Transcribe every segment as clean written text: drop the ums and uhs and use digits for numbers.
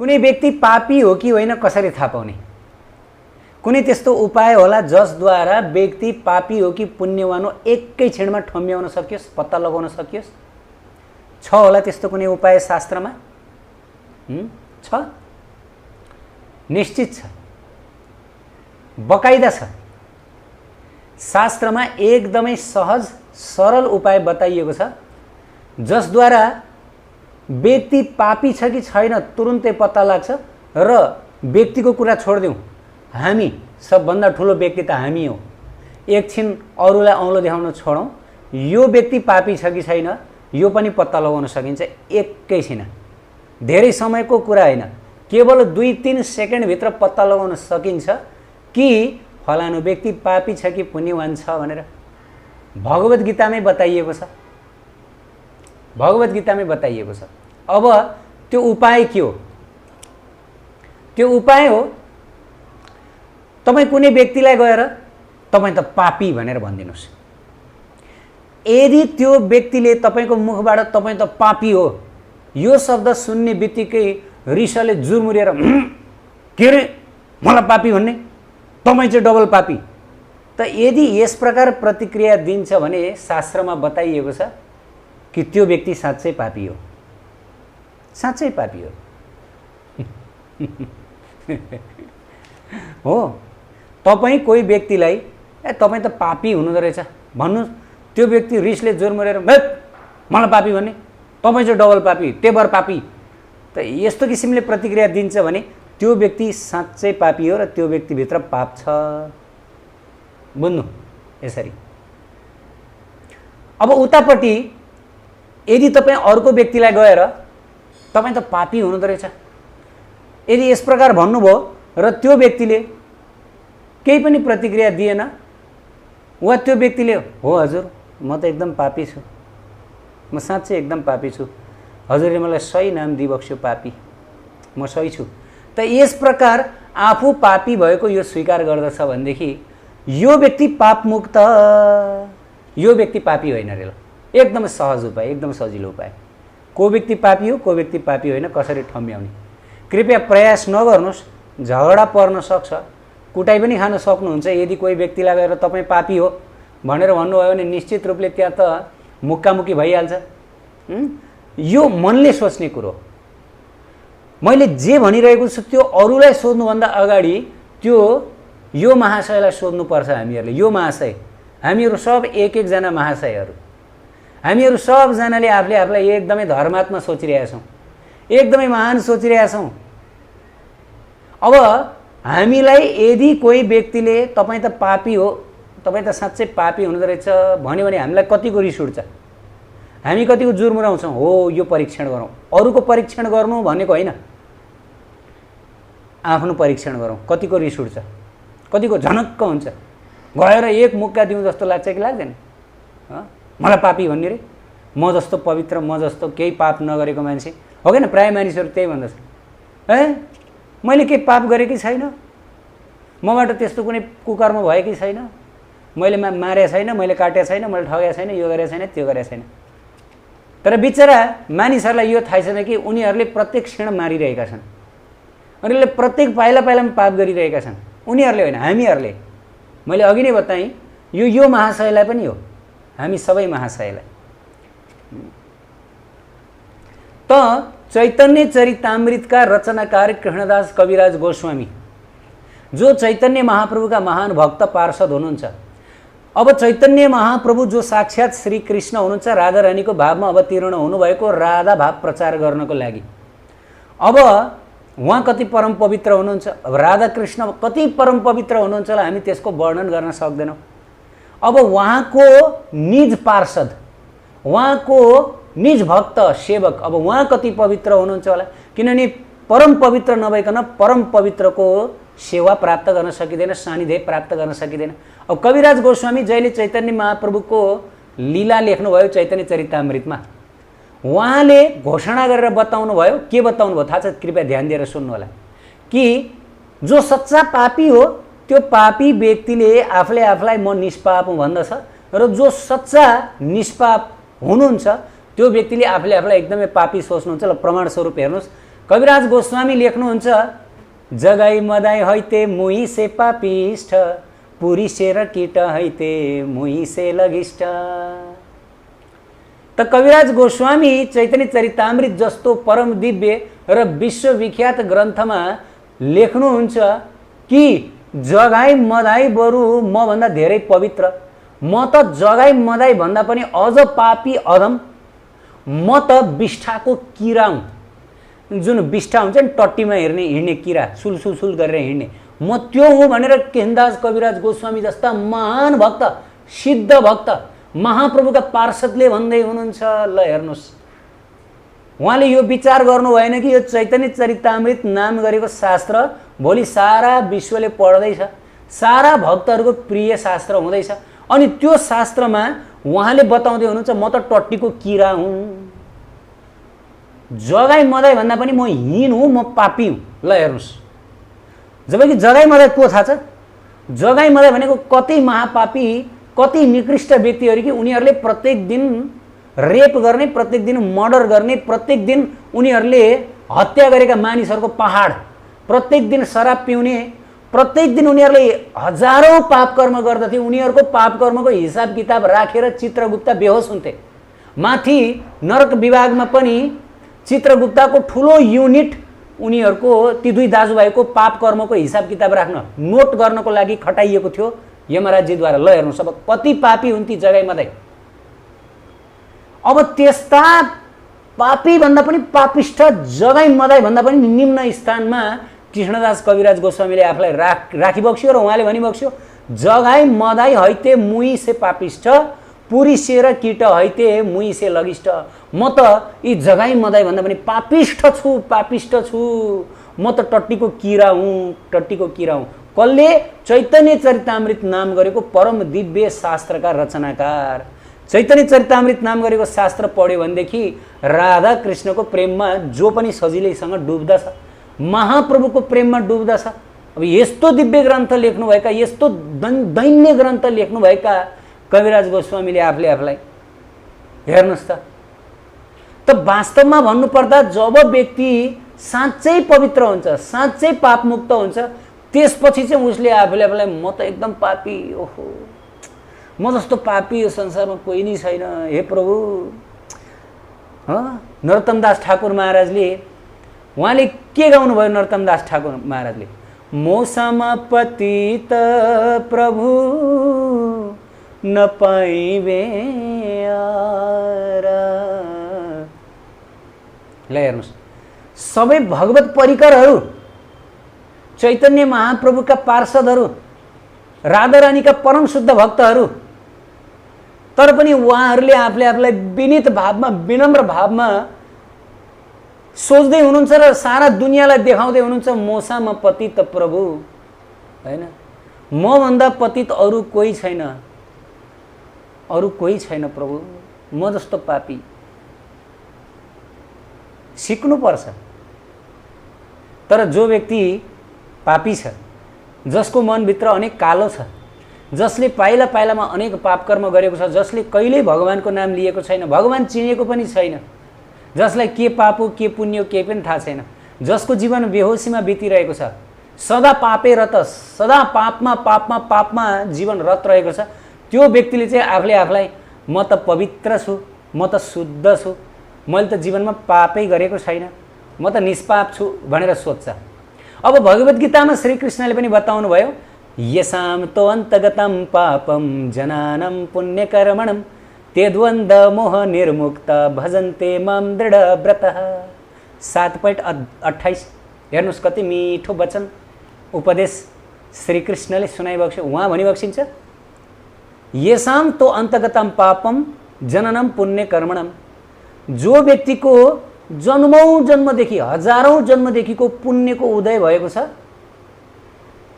कुनै व्यक्ति पापी हो कि होइन कसरी थाहा पाउने? कुनै त्यस्तो उपाय होला जसद्वारा व्यक्ति पापी हो कि पुण्यवान हो एकै क्षणमा ठम्ब्याउन सकियोस्, पत्ता लगाउन सकियोस्? छ होला त्यस्तो कुनै उपाय शास्त्रमा? छ, निश्चित छ, बकाइदा छ। शास्त्रमा एकदमै सहज सरल उपाय बताइएको छ जसद्वारा व्यक्ति पापी छ कि छैन तुरुन्तै पत्ता लाग्छ। र व्यक्तिको कुरा छोडिदिउँ, हामी सबभन्दा ठुलो व्यक्ति त हामी हो। एकछिन अरूलाई औँलो देखाउन छोडौँ, यो व्यक्ति पापी छ कि छैन यो पनि पत्ता लगाउन सकिन्छ एकैछिन। धेरै समयको कुरा होइन, केवल 2-3 सेकेन्डभित्र पत्ता लगाउन सकिन्छ कि फलानु व्यक्ति पापी छ कि पुण्यवान छ भनेर। भगवत गीतामै बताइएको छ, भगवत गीतामै बताइएको छ। अब त्यो उपाय के हो? त्यो उपाय हो तपाईँ कुनै व्यक्तिलाई गएर तपाईँ त पापी भनेर भनिदिनुहोस्। यदि त्यो व्यक्तिले तपाईँको मुखबाट तपाईँ त पापी हो यो शब्द सुन्ने बित्तिकै रिसले जुरमुरेर के रे मलाई पापी भन्ने, तपाईँ चाहिँ डबल पापी, त यदि यस प्रकार प्रतिक्रिया दिन्छ भने शास्त्रमा बताइएको छ कि त्यो व्यक्ति साँच्चै पापी हो, साँच्चै पापी हो। हो, तपाईँ कोही व्यक्तिलाई ए तपाईँ त पापी हुनुहुँदो रहेछ भन्नु, त्यो व्यक्ति रिसले जोरमुरेर मलाई पापी भन्ने, तपाईँ चाहिँ डबल पापी, तेबर पापी, त यस्तो किसिमले प्रतिक्रिया दिन्छ भने त्यो व्यक्ति साँच्चै पापी हो र त्यो व्यक्तिभित्र पाप छ। बुझ्नु यसरी। अब उतापट्टि यदि तपाईँ अर्को व्यक्तिलाई गएर तपाईँ त पापी हुनुहुँदो रहेछ यदि यस प्रकार भन्नुभयो र त्यो व्यक्तिले केही पनि प्रतिक्रिया दिएन वा त्यो व्यक्तिले हो हजुर म त एकदम पापी छु, म साँच्चै एकदम पापी छु, हजुरले मलाई सही नाम दिइबक्स्यो पापी, म सही छु, त यस प्रकार आफू पापी भएको यो स्वीकार गर्दछ भनेदेखि यो व्यक्ति पापमुक्त, यो व्यक्ति पापी होइन रे। एकदम सहज उपाय, एकदम सजिलो उपाय। को व्यक्ति पापी हो को व्यक्ति पापी होइन कसरी ठम्ब्याउने? कृपया प्रयास नगर्नुहोस्, झगडा पर्न सक्छ, कुटाइ पनि खान सक्नुहुन्छ। यदि कोही व्यक्तिलाई गएर तपाईँ पापी हो भनेर भन्नुभयो भने निश्चित रूपले त्यहाँ त मुक्कामुक्की भइहाल्छ। यो मनले सोच्ने कुरो। मैले जे भनिरहेको छु त्यो अरूलाई सोध्नुभन्दा अगाडि त्यो यो महाशयलाई सोध्नुपर्छ हामीहरूले। यो महाशय, हामीहरू सब एक एकजना महाशयहरू, हामीहरू सबजनाले आफूले आफूलाई एकदमै धर्मात्मा सोचिरहेका छौँ, एकदमै महान सोचिरहेका छौँ। अब हामीलाई यदि कोही व्यक्तिले तपाईँ त पापी हो, तपाईँ त साँच्चै पापी हुनुहुँदो रहेछ भन्यो भने हामीलाई कतिको रिस उठ्छ, हामी कतिको जुर्मुराउँछौँ। हो यो परीक्षण गरौँ, अरूको परीक्षण गर्नु भनेको होइन, आफ्नो परीक्षण गरौँ। कतिको रिस उठ्छ, कतिको झनक्क हुन्छ, गएर एक मुक्का दिउँ जस्तो लाग्छ कि लाग्दैन? मलाई पापी भन्ने रे, म जस्तो पवित्र, म जस्तो केही पाप नगरेको मान्छे हो कि न? प्रायः मानिसहरू त्यही भन्दछ, मैले केही पाप गरेँ कि छैन, मबाट त्यस्तो कुनै कुकर्म भयो कि छैन, मैले मारेको छैन, मैले काटेको छैन, मैले ठगेको छैन, यो गरेको छैन, त्यो गरेको छैन। तर बिचरा मानिसहरूलाई यो थाहा छैन कि उनीहरूले प्रत्येक क्षण मारिरहेका छन्, उनीहरूले प्रत्येक पाइला पाइलामा पाप गरिरहेका छन्। उनीहरूले होइन, हामीहरूले। मैले अघि नै बताएँ यो महाशयलाई पनि हो, हामी सबै महाशयलाई। त चैतन्य चरितामृतका रचनाकार कृष्णदास कविराज गोस्वामी जो चैतन्य महाप्रभुका महान भक्त पार्षद हुनुहुन्छ। अब चैतन्य महाप्रभु जो साक्षात श्री कृष्ण हुनुहुन्छ, राधा रानीको भावमा अवतीर्ण हुनुभएको राधा भाव प्रचार गर्नको लागि। अब उहाँ कति परम पवित्र हुनुहुन्छ, अब राधा कृष्ण कति परम पवित्र हुनुहुन्छ होला हामी त्यसको वर्णन गर्न सक्दैनौँ। अब उहाँको निज पार्षद, उहाँको निज भक्त सेवक, अब उहाँ कति पवित्र हुनुहुन्छ होला, किनभने परम पवित्र नभइकन परम पवित्रको सेवा प्राप्त गर्न सकिँदैन, सानिध्य प्राप्त गर्न सकिँदैन। अब कविराज गोस्वामी जहिले चैतन्य महाप्रभुको लीला लेख्नुभयो चैतन्य चरितामृतमा, उहाँले घोषणा गरेर बताउनु भयो। के बताउनु भयो थाहा छ? कृपया ध्यान दिएर सुन्नु होला कि जो सच्चा पापी हो त्यो पापी व्यक्तिले आफूले आफूलाई म निष्पाप हुँ भन्दछ, र जो सच्चा निष्पाप हुनुहुन्छ त्यो व्यक्तिले आफूले आफूलाई एकदमै पापी सोच्नुहुन्छ। ल प्रमाण स्वरूप हेर्नुहोस्, कविराज गोस्वामी लेख्नुहुन्छ, जगाई मदाई हैते मुही से पापिष्ठ, पुरी से र कीट हैते मुही से लगिष्ठ। त कविराज गोस्वामी चैतन्य चरितामृत जस्तो परम दिव्य र विश्वविख्यात ग्रन्थमा लेख्नुहुन्छ कि जगाई मदाई बरु म भन्दा धेरै पवित्र, म त जगाई मदाई भन्दा पनि अझ पापी अधम, म त विष्ठाको किरा हुँ। जुन विष्ठा हुन्छ नि टट्टीमा हिँड्ने किरा, सुलसुल गरेर हिँड्ने, म त्यो हुँ भनेर केनदास कविराज गोस्वामी जस्ता महान भक्त, सिद्ध भक्त, महाप्रभुका पार्षदले भन्दै हुनुहुन्छ। ल हेर्नुहोस्, उहाँले यो विचार गर्नु भएन कि यो चैतन्य चरितामृत नाम गरेको शास्त्र भोलि सारा विश्वले पढ्दैछ, सारा भक्तहरूको प्रिय शास्त्र हुँदैछ, अनि त्यो शास्त्रमा उहाँले बताउँदै हुनुहुन्छ म त टट्टीको किरा हुँ, जगाई मदाई भन्दा पनि म हीन हुँ, म पापी हुँ। ल हेर्नुहोस्, जबकि जगाई मदाई को थाहा छ? जगाई मदाई भनेको कति महापापी, कति निकृष्ट व्यक्तिहरू कि उनीहरूले प्रत्येक दिन रेप गर्ने, प्रत्येक दिन मर्डर गर्ने, प्रत्येक दिन उनीहरूले हत्या गरेका मानिसहरूको पहाड, प्रत्येक दिन शराब पिउने, प्रत्येक दिन उनीहरूले हजारौं पाप कर्म गर्दथे। उनीहरूको पाप कर्मको हिसाब किताब राखेर चित्रगुप्त बेहोस हुन्थे। माथि नरक विभागमा पनि चित्रगुप्तको ठुलो युनिट उनीहरूको ती दुई दाजुभाइको पाप कर्मको हिसाब किताब राख्न, नोट गर्नको लागि खटाइएको थियो यमराज्यद्वारा। ल हेर्नुहोस्, अब कति पापी हुन् ती जगाई मदाई। अब त्यस्ता पापी भन्दा पनि पापिष्ठ जगाई मदाई भन्दा पनि निम्न स्थानमा कृष्णदास कविराज गोस्वामीले आफूलाई राखिबक्स्यो र उहाँले भनिबक्स्यो, जगाई मदाई हैते मुई से पापिष्ठ, पुरी से र कीट हैते मुई से लगिष्ठ। म त यी जगाई मदाई भन्दा पनि पापिष्ठ छु, पापिष्ठ छु, म त टट्टीको किरा हुँ, टट्टीको किरा हुँ। कसले? चैतन्य चरितामृत नाम गरेको परम दिव्य शास्त्रका रचनाकार। चैतन्य चरितामृत नाम गरेको शास्त्र पढ्यो भनेदेखि राधा कृष्णको प्रेममा जो पनि सजिलैसँग डुब्दछ, महाप्रभुको प्रेममा डुब्दछ। अब यस्तो दिव्य ग्रन्थ लेख्नुभएका, यस्तो दैन्य ग्रन्थ लेख्नुभएका कविराज गोस्वामीले आफूलाई हेर्नुहोस् त वास्तवमा भन्नुपर्दा जब व्यक्ति साँच्चै पवित्र हुन्छ, साँच्चै पापमुक्त हुन्छ, त्यसपछि चाहिँ उसले आफूलाई म त एकदम पापी, ओहो म जस्तो पापी यो संसारमा कोही नै छैन, हे प्रभु। नरोत्तम दास ठाकुर महाराजले उहाँले के गाउनुभयो? नरोत्तम दास ठाकुर महाराजले मौसम पतित प्रभु नपाइबे आरा। ल हेर्नुहोस्, सबै भगवत परिकरहरू, चैतन्य महाप्रभुका पार्षदहरू, राधा रानीका परम शुद्ध भक्तहरू, तर पनि उहाँहरूले आफूलाई विनीत भावमा, विनम्र भावमा सोच्दै हुनुहुन्छ र सारा दुनियाँलाई देखाउँदै हुनुहुन्छ, मौसम पतित प्रभु, हैन म भन्दा पतित अरू कोही छैन, अरू कोही छैन प्रभु, म जस्तो पापी। सिक्नु पर्छ। तर जो व्यक्ति पापी छ, जसको मनभित्र अनेक कालो छ, जसले पाइला पाइलामा अनेक पाप कर्म गरेको छ, जसले कहिल्यै भगवानको नाम लिएको छैन, भगवान चिनेको पनि छैन, जसलाई के पाप हो के पुण्य हो केही पनि थाहा छैन, जसको जीवन बेहोसीमा बितिरहेको छ, सदा पापे रत, सदा पापमा पापमा पापमा जीवन रत रहेको छ, त्यो व्यक्तिले चाहिँ आफूलाई म त पवित्र छु, म त शुद्ध छु, मैले त जीवनमा पापै गरेको छैन, म त निष्पाप छु भनेर सोच्छ। अब भगवत गीतामा श्री कृष्णले पनि बताउनु भयो, यसाम तो अन्तगतम पापम जनानम पुण्यकर्मणम ते द्वन्द मोह निर्मुक्त भजन्ते माम दृढ व्रतः। 7.28 हेर्नुहोस् कति मिठो वचन उपदेश श्री कृष्णले सुनाइबक्स्यो। उहाँ भनिबक्सिन्छ, येसाम तो अन्तगतम पापम जननम पुण्य कर्मणम। जो व्यक्तिको जन्मौं जन्मदेखि, हजारौं जन्मदेखिको पुण्यको उदय भएको छ,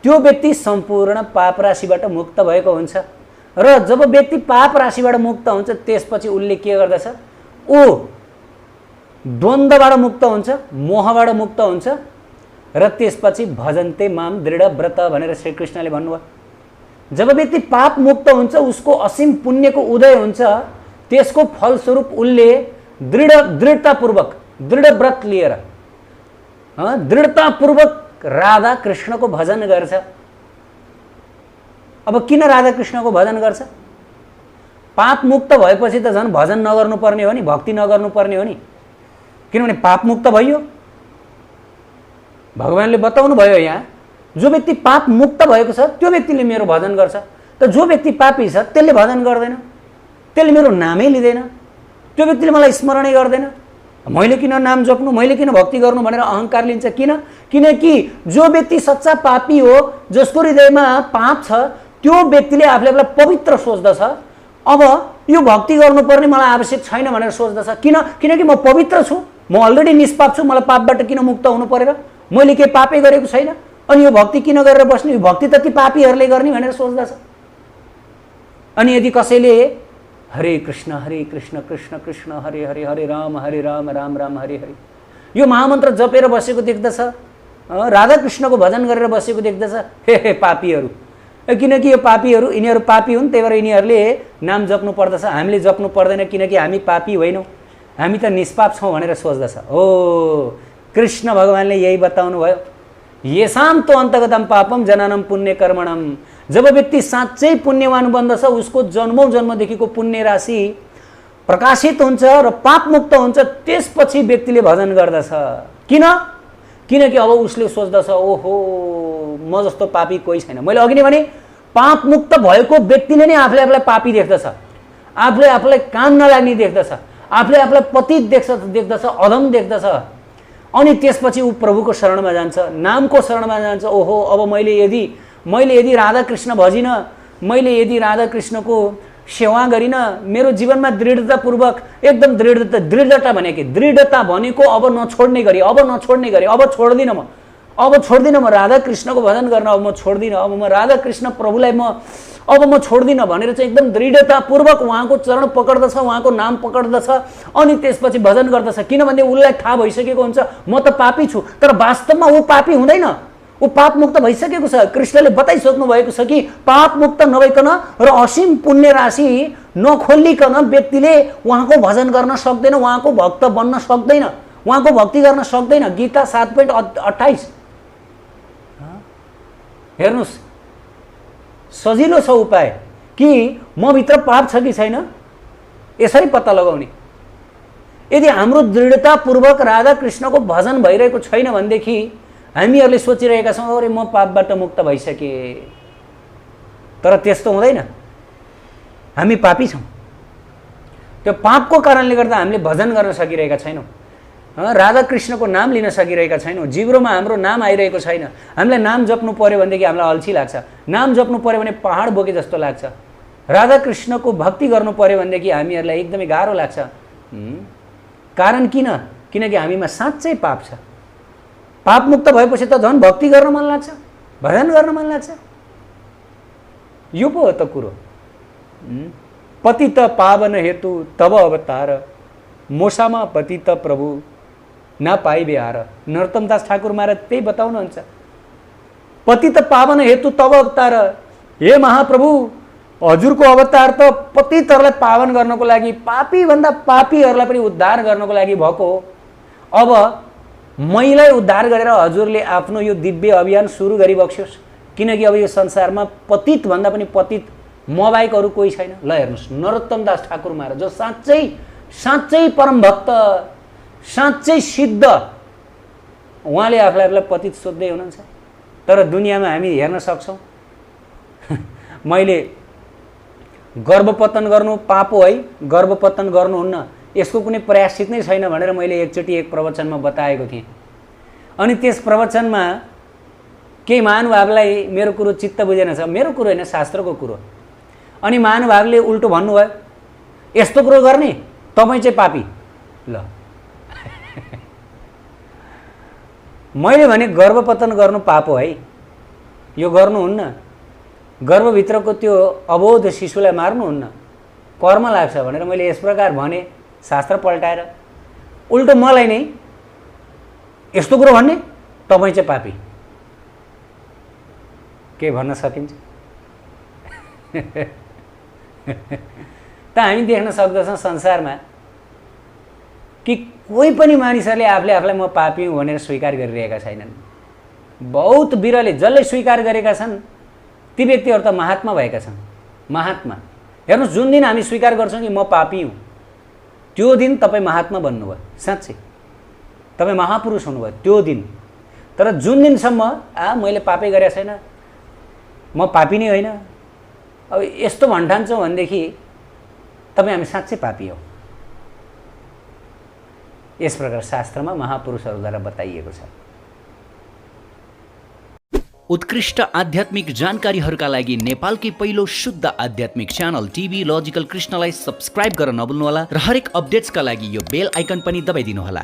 त्यो व्यक्ति सम्पूर्ण पाप राशिबाट मुक्त भएको हुन्छ। र जब व्यक्ति पाप राशिबाट मुक्त हुन्छ, त्यसपछि उसले के गर्दछ? ऊ द्वन्द्वबाट मुक्त हुन्छ, मोहबाट मुक्त हुन्छ, र त्यसपछि भजन्ते माम दृढ व्रत भनेर श्री कृष्णले भन्नुभयो। जब व्यक्ति पाप मुक्त हुन्छ, उसको असीम पुण्यको उदय हुन्छ, त्यसको फलस्वरूप उसले दृढतापूर्वक, दृढ व्रत लिएर दृढतापूर्वक राधा कृष्णको भजन गर्छ। अब किन राधा कृष्णको भजन गर्छ? पाप मुक्त भएपछि त झन् भजन नगर्नुपर्ने हो नि, भक्ति नगर्नुपर्ने हो नि, किनभने पाप मुक्त भयो। भगवानले बताउनु भयो यहाँ, जो व्यक्ति पाप मुक्त भएको छ त्यो व्यक्तिले मेरो भजन गर्छ। त जो व्यक्ति पापी छ त्यसले भजन गर्दैन, त्यसले मेरो नामै लिँदैन, त्यो व्यक्तिले मलाई स्मरणै गर्दैन। मैले किन नाम जप्नु, मैले किन भक्ति गर्नु भनेर अहङ्कार लिन्छ। किन? किनकि जो व्यक्ति सच्चा पापी हो, जसको हृदयमा पाप छ, त्यो व्यक्तिले आफूले पवित्र सोच्दछ। अब यो भक्ति गर्नुपर्ने मलाई आवश्यक छैन भनेर सोच्दछ। किन? किनकि म पवित्र छु, म अलरेडी निष्पाप छु, मलाई पापबाट किन मुक्त हुनु परेर, मैले केही पापै गरेको छैन, अनि यो भक्ति किन गरेर बस्ने, यो भक्ति त ती पापीहरूले गर्ने भनेर सोच्दछ। अनि यदि कसैले हरे कृष्ण कृष्ण कृष्ण हरे हरे, हरे राम राम राम हरे हरे, यो महामन्त्र जपेर बसेको देख्दछ, राधा कृष्णको भजन गरेर बसेको देख्दछ, हे पापीहरू। किनकि यो पापीहरू, यिनीहरू पापी हुन्, त्यही भएर यिनीहरूले नाम जप्नु पर्दछ, हामीले जप्नु पर्दैन किनकि हामी पापी होइनौँ, हामी त निष्पाप छौँ भनेर सोच्दछ। हो, कृष्ण भगवानले यही बताउनु भयो, येषां तो अन्तगतम पापम जनानम पुण्य कर्मणम। जब व्यक्ति साँच्चै पुण्यवान बन्दछ, उसको जन्मौं जन्मदेखिको पुण्य राशि प्रकाशित हुन्छ र पाप मुक्त हुन्छ, त्यसपछि व्यक्तिले भजन गर्दछ। किन? किनकि अब उसले सोच्दछ, ओहो म जस्तो पापी कोही छैन। मैले अघि नै भने, पाप मुक्त भएको व्यक्तिले नै आफूले आफूलाई पापी देख्दछ, आफूले आफूलाई काम नलाग्ने देख्दछ, आफूले आफूलाई पतित देख्दछ, अधम देख्दछ। अनि त्यसपछि ऊ प्रभुको शरणमा जान्छ, नामको शरणमा जान्छ। ओहो, अब मैले यदि राधा कृष्ण भजिन, मैले यदि राधा कृष्णको सेवा गरिन, मेरो जीवनमा दृढतापूर्वक, एकदम दृढता भनेको अब नछोड्ने गरी, अब छोड्दिनँ म राधा कृष्णको भजन गर्न, अब म छोड्दिनँ, अब म राधा कृष्ण प्रभुलाई अब म छोड्दिनँ भनेर चाहिँ एकदम दृढतापूर्वक उहाँको चरण पक्र्दछ, उहाँको नाम पक्र्दछ, अनि त्यसपछि भजन गर्दछ। किनभने उसलाई थाहा भइसकेको हुन्छ म त पापी छु, तर वास्तवमा ऊ पापी हुँदैन, ऊ पाप मुक्त भइसकेको छ। कृष्णले बताइसक्नु भएको छ कि पाप मुक्त नभइकन र असीम पुण्य राशि नखोलिकन व्यक्तिले उहाँको भजन गर्न सक्दैन, उहाँको भक्त बन्न सक्दैन, उहाँको भक्ति गर्न सक्दैन। गीता 7.28। हेर्नुहोस्, सजिलो छ उपाय कि म भित्र पाप छ कि छैन, यसरी पत्ता लगाउने। यदि हाम्रो दृढतापूर्वक राधा कृष्णको भजन भइरहेको छैन भनेदेखि हामीहरूले सोचिरहेका छौँ, अरे म पापबाट मुक्त भइसकेँ, तर त्यस्तो हुँदैन, हामी पापी छौँ। त्यो पापको कारणले गर्दा हामीले भजन गर्न सकिरहेका छैनौँ, राधा कृष्णको नाम लिन सकिरहेका छैनौँ, जिब्रोमा हाम्रो नाम आइरहेको छैन। हामीलाई नाम जप्नु पर्यो भनेदेखि हामीलाई अल्छी लाग्छ, नाम जप्नु पर्यो भने पहाड बोके जस्तो लाग्छ, राधा कृष्णको भक्ति गर्नु पर्यो भनेदेखि हामीहरूलाई एकदमै गाह्रो लाग्छ। कारण किन? किनकि हामीमा साँच्चै पाप छ। पाप मुक्त भएपछि त झन् भक्ति गर्न मन लाग्छ, भजन गर्न मन लाग्छ। यो पो हो त कुरो। पतित पावन हेतु तब अवतार, मोसामा पतित प्रभु नपाई बिहार। नरोत्तम दास ठाकुर महाराज त्यही बताउनुहुन्छ, पतित पावन हेतु तब अवतार। हे महाप्रभु, हजुरको अवतार त पतितहरूलाई पावन गर्नको लागि, पापी भन्दा पापीहरूलाई पनि उद्धार गर्नको लागि भएको हो। अब मैलाई उद्धार गरेर हजुरले आफ्नो यो दिव्य अभियान सुरु गरिबक्स्योस्, किनकि अब यो संसारमा पतित भन्दा पनि पतित मबाहेक अरू कोही छैन। ल हेर्नुहोस्, नरोत्तम दास ठाकुर महाराज जो साँच्चै परम भक्त, साँच्चै सिद्ध, उहाँले आफूलाई पतित सोध्दै हुनुहुन्छ। तर दुनियाँमा हामी हेर्न सक्छौँ, मैले गर्भपतन गर्नु पाप हो है, गर्भपतन गर्नुहुन्न, यसको कुनै प्रयासित नै छैन भनेर मैले एकचोटि एक प्रवचनमा बताएको थिएँ। अनि त्यस प्रवचनमा केही महानुभावलाई मेरो कुरो चित्त बुझेन छ, मेरो कुरो होइन, शास्त्रको कुरो। अनि महानुभावले उल्टो भन्नुभयो, यस्तो कुरो गर्ने तपाईँ चाहिँ पापी। ल मैले भने गर्भपतन गर्नु पाप हो है, यो गर्नुहुन्न, गर्भभित्रको त्यो अबोध शिशुलाई मार्नुहुन्न, कर्म लाग्छ भनेर मैले यस प्रकार भने, शास्त्र पल्टाएर उल्टो मलाई नै यस्तो कुरो भन्ने तपाईँ चाहिँ पापी, के भन्न सकिन्छ? त हामी देख्न सक्दछौँ संसारमा कि कोही पनि मानिसहरूले आफूलाई म पापी हुँ भनेर स्वीकार गरिरहेका छैनन्। बहुत बिरलै जसले स्वीकार गरेका छन् ती व्यक्तिहरू त महात्मा भएका छन्। महात्मा हेर्नुहोस्, जुन दिन हामी स्वीकार गर्छौँ कि म पापी हुँ, त्यो दिन तपाईँ महात्मा बन्नुभयो। साँच्चै तपाईँ महापुरुष हुनुभयो त्यो दिन। तर जुन दिनसम्म मैले पापै गरेको छैन, म पापी नै होइन, अब यस्तो भन्ठान्छौँ भनेदेखि तपाईँ हामी साँच्चै पापी हौ। यस प्रकार शास्त्रमा महापुरुषहरूद्वारा बताइएको छ। उत्कृष्ट आध्यात्मिक जानकारीहरूका लागि नेपालकै पहिलो शुद्ध आध्यात्मिक च्यानल टिभी लजिकल कृष्णलाई सब्स्क्राइब गर्न नभुल्नुहोला र हरेक अपडेट्सका लागि यो बेल आइकन पनि दबाइदिनुहोला।